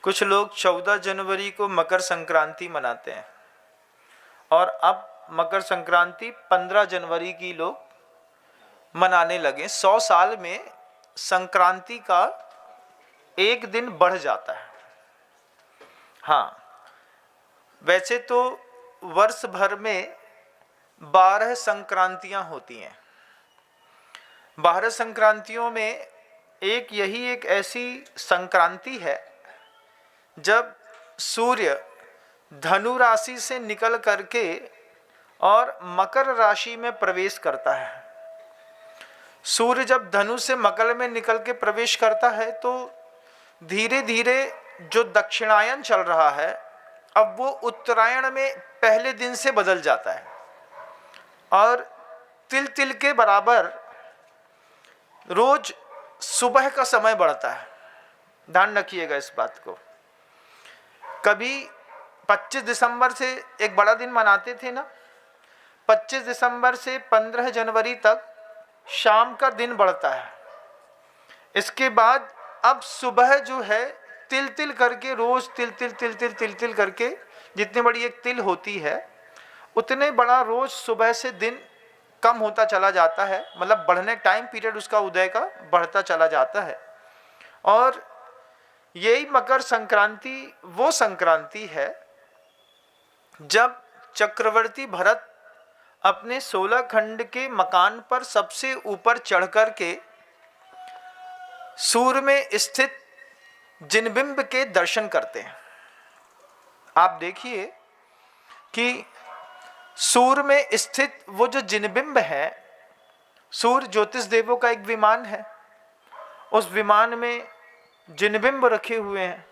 कुछ लोग 14 जनवरी को मकर संक्रांति मनाते हैं और अब मकर संक्रांति 15 जनवरी की लोग मनाने लगे। 100 साल में संक्रांति का एक दिन बढ़ जाता है। हाँ, वैसे तो वर्ष भर में 12 संक्रांतियां होती हैं। 12 संक्रांतियों में यही एक ऐसी संक्रांति है जब सूर्य धनु राशि से निकल करके और मकर राशि में प्रवेश करता है। सूर्य जब धनु से मकर में निकल के प्रवेश करता है तो धीरे धीरे जो दक्षिणायन चल रहा है अब वो उत्तरायण में पहले दिन से बदल जाता है और तिल तिल के बराबर रोज सुबह का समय बढ़ता है। ध्यान रखिएगा इस बात को। कभी 25 दिसंबर से एक बड़ा दिन मनाते थे ना, 25 दिसंबर से 15 जनवरी तक शाम का दिन बढ़ता है। इसके बाद अब सुबह जो है तिल तिल करके रोज तिल तिल करके जितनी बड़ी एक तिल होती है उतने बड़ा रोज सुबह से दिन कम होता चला जाता है। मतलब बढ़ने टाइम पीरियड उसका उदय का बढ़ता चला जाता है। और यही मकर संक्रांति वो संक्रांति है जब चक्रवर्ती भरत अपने 16 खंड के मकान पर सबसे ऊपर चढ़ कर के सूर्य में स्थित जिनबिंब के दर्शन करते हैं। आप देखिए कि सूर्य में स्थित वो जो जिनबिंब है, सूर्य ज्योतिष देवों का एक विमान है, उस विमान में जिनबिंब रखे हुए हैं।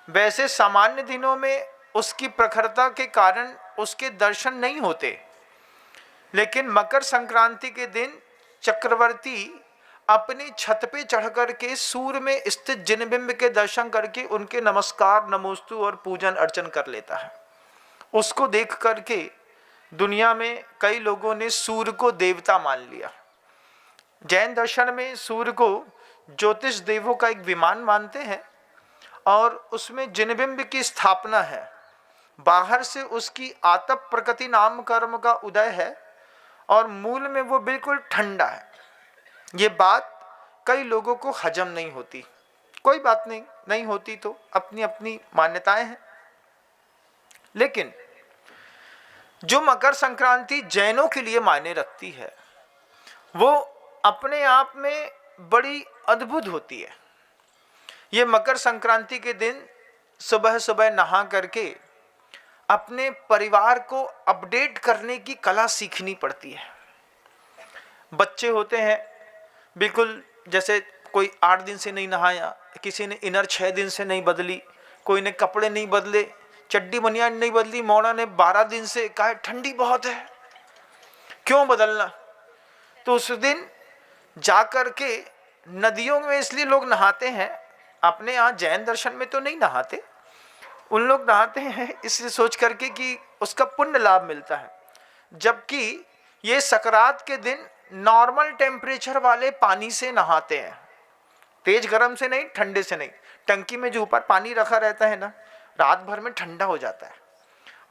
वैसे सामान्य दिनों में उसकी प्रखरता के कारण उसके दर्शन नहीं होते, लेकिन मकर संक्रांति के दिन चक्रवर्ती अपनी छत पे चढ़ करके सूर्य में स्थित जिनबिंब के दर्शन करके उनके नमस्कार नमोस्तु और पूजन अर्चन कर लेता है। उसको देख करके दुनिया में कई लोगों ने सूर्य को देवता मान लिया। जैन दर्शन में सूर्य को ज्योतिष देवों का एक विमान मानते हैं और उसमें जिनबिंब की स्थापना है। बाहर से उसकी आतप प्रकृति नाम कर्म का उदय है और मूल में वो बिल्कुल ठंडा है। ये बात कई लोगों को हजम नहीं होती। कोई बात नहीं होती तो अपनी अपनी मान्यताएं हैं। लेकिन जो मकर संक्रांति जैनों के लिए मायने रखती है वो अपने आप में बड़ी अद्भुत होती है। ये मकर संक्रांति के दिन सुबह सुबह नहा करके अपने परिवार को अपडेट करने की कला सीखनी पड़ती है। बच्चे होते हैं, बिल्कुल जैसे कोई 8 दिन से नहीं नहाया, किसी ने इनर 6 दिन से नहीं बदली, कोई ने कपड़े नहीं बदले, चड्डी बनियान नहीं बदली, मौना ने 12 दिन से कहा ठंडी बहुत है, क्यों बदलना। तो उस दिन जाकर के नदियों में इसलिए लोग नहाते हैं, अपने यहाँ जैन दर्शन में तो नहीं नहाते, उन लोग नहाते हैं इसलिए सोच करके कि उसका पुण्य लाभ मिलता है। जबकि ये सकरात के दिन नॉर्मल टेम्परेचर वाले पानी से नहाते हैं, तेज गर्म से नहीं, ठंडे से नहीं। टंकी में जो ऊपर पानी रखा रहता है ना, रात भर में ठंडा हो जाता है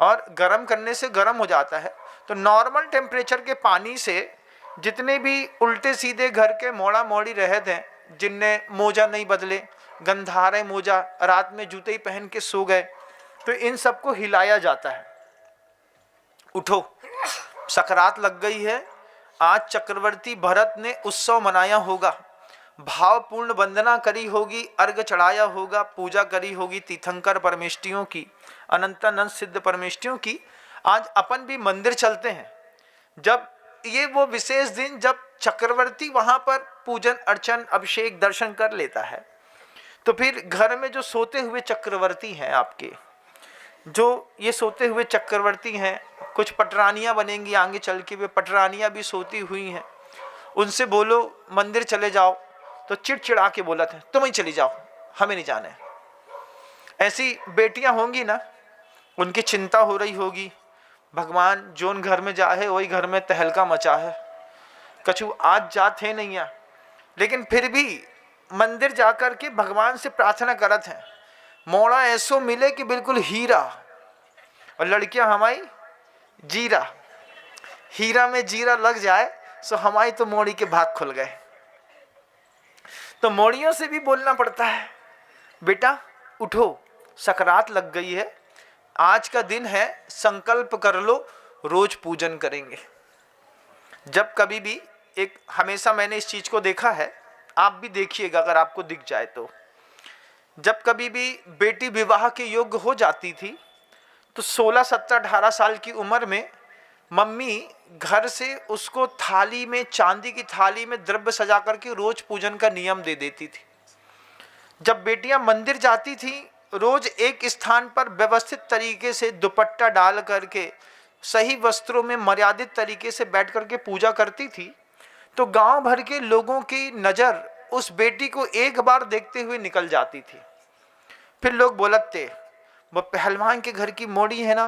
और गर्म करने से गर्म हो जाता है। तो नॉर्मल टेम्परेचर के पानी से जितने भी उल्टे सीधे घर के मोड़ा मोड़ी रहे थे, जिनने मोजा नहीं बदले, गंधारे मोजा, रात में जूते ही पहन के सो गए, तो इन सबको हिलाया जाता है। उठो, सकरात लग गई है, आज चक्रवर्ती भरत ने उत्सव मनाया होगा, भावपूर्ण वंदना करी होगी, अर्घ चढ़ाया होगा, पूजा करी होगी तीर्थंकर परमेष्टियों की, अनंतानंद सिद्ध परमेष्टियों की। आज अपन भी मंदिर चलते हैं। जब ये वो विशेष दिन जब चक्रवर्ती वहां पर पूजन अर्चन अभिषेक दर्शन कर लेता है, तो फिर घर में जो सोते हुए चक्रवर्ती हैं आपके, जो ये सोते हुए चक्रवर्ती हैं, कुछ पटरानियां बनेंगी आगे चल के, वे पटरानियां भी सोती हुई हैं, उनसे बोलो मंदिर चले जाओ तो चिड़चिड़ा के बोला था तुम ही चली जाओ, हमें नहीं जाना है। ऐसी बेटियां होंगी ना, उनकी चिंता हो रही होगी, भगवान जोन घर में जा है वही घर में तहलका मचा है, कछु आज जात है नहीं है, लेकिन फिर भी मंदिर जाकर के भगवान से प्रार्थना करत हैं मोड़ा ऐसो मिले कि बिल्कुल हीरा, और लड़कियां हमारी जीरा। हीरा में जीरा लग जाए सो हमारी तो मोड़ी के भाग खुल गए। तो मोड़ियों से भी बोलना पड़ता है, बेटा उठो, सकरात लग गई है, आज का दिन है, संकल्प कर लो, रोज पूजन करेंगे। जब कभी भी हमेशा मैंने इस चीज को देखा है, आप भी देखिएगा अगर आपको दिख जाए तो, जब कभी भी बेटी विवाह के योग्य हो जाती थी तो 16, 17, 18 साल की उम्र में मम्मी घर से उसको थाली में, चांदी की थाली में द्रव्य सजा करके रोज पूजन का नियम दे देती थी। जब बेटियां मंदिर जाती थी, रोज एक स्थान पर व्यवस्थित तरीके से दुपट्टा डाल करके सही वस्त्रों में मर्यादित तरीके से बैठ करके पूजा करती थी, तो गांव भर के लोगों की नजर उस बेटी को एक बार देखते हुए निकल जाती थी। फिर लोग बोलते, वह पहलवान के घर की मोड़ी है ना,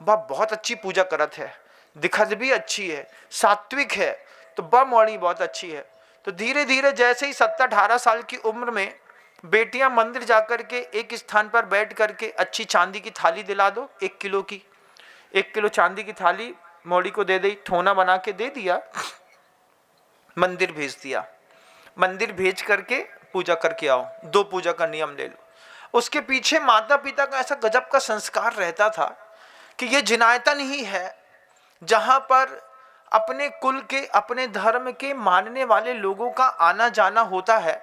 वह बहुत अच्छी पूजा करत है, दिखत भी अच्छी है, सात्विक है, तो वह मोड़ी बहुत अच्छी है। तो धीरे धीरे जैसे ही 17-18 साल की उम्र में बेटियां मंदिर जाकर के एक स्थान पर बैठ करके अच्छी चांदी की थाली दिला दो, 1 किलो की, 1 किलो चांदी की थाली मोड़ी को दे दी, ठोना बना के दे दिया, मंदिर भेज दिया, मंदिर भेज करके पूजा करके आओ, 2 पूजा का नियम ले लो। उसके पीछे माता पिता का ऐसा गजब का संस्कार रहता था कि ये जिनायतन ही है जहां पर अपने कुल के, अपने धर्म के मानने वाले लोगों का आना जाना होता है।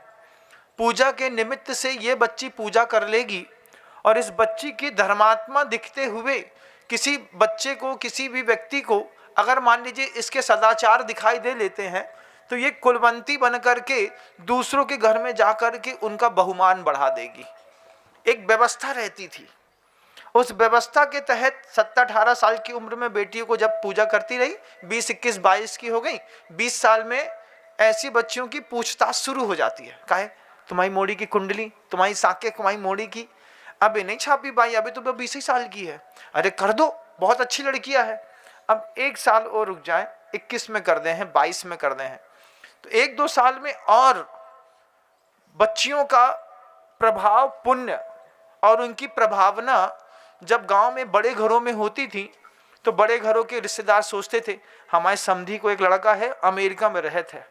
पूजा के निमित्त से ये बच्ची पूजा कर लेगी, और इस बच्ची की धर्मात्मा दिखते हुए किसी बच्चे को, किसी भी व्यक्ति को अगर मान लीजिए इसके सदाचार दिखाई दे लेते हैं, तो ये कुलवंती बन करके दूसरों के घर में जा कर के उनका बहुमान बढ़ा देगी। एक व्यवस्था रहती थी, उस व्यवस्था के तहत 17-18 साल की उम्र में बेटियों को जब पूजा करती रही, 20, 21, 22 की हो गई, 20 साल में ऐसी बच्चियों की पूछताछ शुरू हो जाती है। काहे तुम्हारी मोड़ी की कुंडली, तुम्हारी साके, तुम्हारी मोड़ी की अभी नहीं छापी भाई, अभी तो 20 ही साल की है, अरे कर दो, बहुत अच्छी लड़कियां है, अब 1 साल और रुक जाए, 21 में कर दे हैं, 22 में कर दे हैं। तो 1-2 साल में और बच्चियों का प्रभाव, पुण्य और उनकी प्रभावना जब गांव में बड़े घरों में होती थी, तो बड़े घरों के रिश्तेदार सोचते थे, हमारे समधी को एक लड़का है, अमेरिका में रहते है,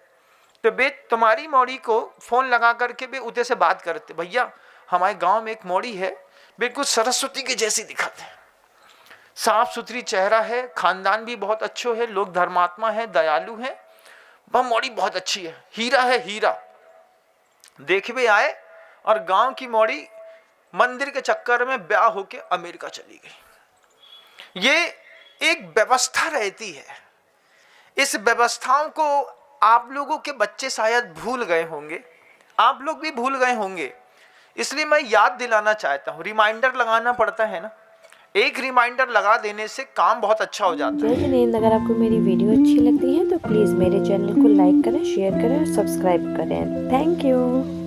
तो बे तुम्हारी मौड़ी को फोन लगा करके भी उधर से बात करते, भैया हमारे गांव में एक मौड़ी है, बिल्कुल सरस्वती के जैसी दिखते है, साफ सुथरी चेहरा है, खानदान भी बहुत अच्छो है, लोग धर्मात्मा है, दयालु है, वह मौड़ी बहुत अच्छी है, हीरा है, हीरा। देखवे आए और गांव की मौड़ी मंदिर के चक्कर में ब्याह होके अमेरिका चली गई। ये एक व्यवस्था रहती है। इस व्यवस्थाओं को आप लोगों के बच्चे शायद भूल गए होंगे, आप लोग भी भूल गए होंगे, इसलिए मैं याद दिलाना चाहता हूँ। रिमाइंडर लगाना पड़ता है ना, एक रिमाइंडर लगा देने से काम बहुत अच्छा हो जाता है। जय जिनेंद्र, अगर आपको मेरी वीडियो अच्छी लगती है तो प्लीज़ मेरे चैनल को लाइक करें, शेयर करें और सब्सक्राइब करें। Thank you.